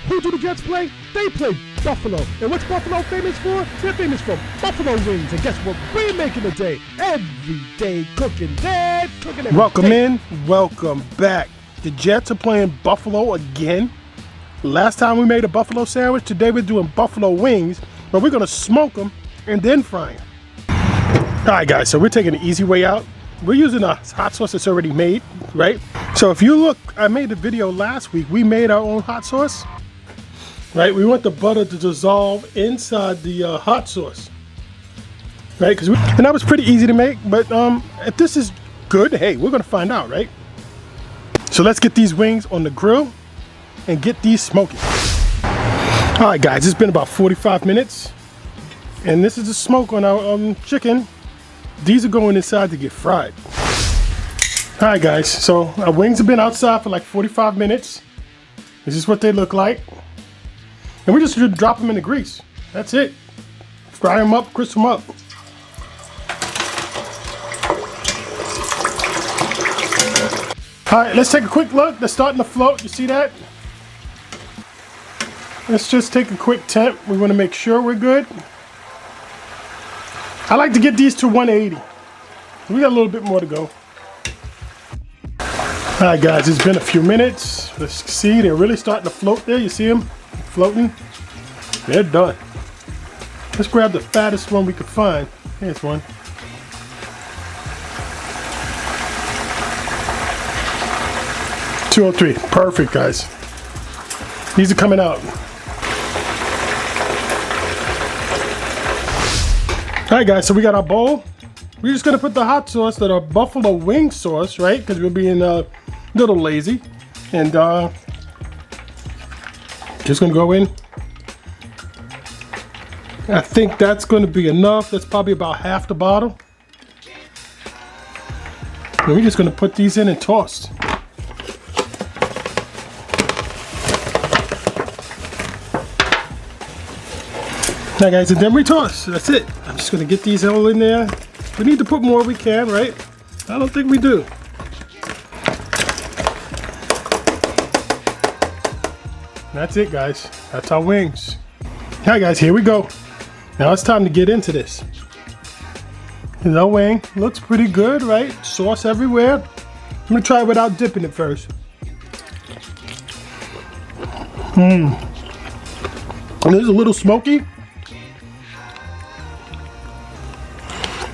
Who do the Jets play? They play Buffalo. And what's Buffalo famous for? They're famous for buffalo wings. And guess what we're making today? Everyday cooking, Dad. Cooking every Welcome day. in, welcome back. The Jets are playing Buffalo again. Last time we made a buffalo sandwich. Today we're doing buffalo wings, but we're gonna smoke them and then fry them. All right, guys, so we're taking the easy way out. We're using a hot sauce that's already made, right? So if you look, I made a video last week. We made our own hot sauce, right? We want the butter to dissolve inside the hot sauce, right? And that was pretty easy to make, but if this is good, hey, we're gonna find out, right? So let's get these wings on the grill and get these smoking. All right, guys, it's been about 45 minutes, and this is the smoke on our chicken. These are going inside to get fried. All right, guys, so our wings have been outside for like 45 minutes. This is what they look like. And we just drop them in the grease. That's it. Fry them up, crisp them up. All right, let's take a quick look. They're starting to float. You see that? Let's just take a quick temp. We want to make sure we're good. I like to get these to 180. We got a little bit more to go. All right, guys, it's been a few minutes. Let's see, they're really starting to float there. You see them floating? They're done. Let's grab the fattest one we could find. Here's one. $203. Perfect, guys. These are coming out. All right, guys, so we got our bowl. We're just gonna put the hot sauce, that our buffalo wing sauce, right? Because we're being a little lazy. And just gonna go in. I think that's gonna be enough. That's probably about half the bottle. And we're just gonna put these in and toss. Now, guys, and then we toss. That's it. I'm just gonna get these all in there. We need to put more we can, right? I don't think we do. That's it, guys. That's our wings. All right, guys, here we go. Now it's time to get into this. Here's our wing. Looks pretty good, right? Sauce everywhere. I'm gonna try it without dipping it first. And it's a little smoky.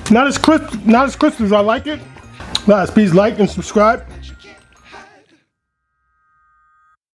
Not as crisp as I like it. Guys, please like and subscribe.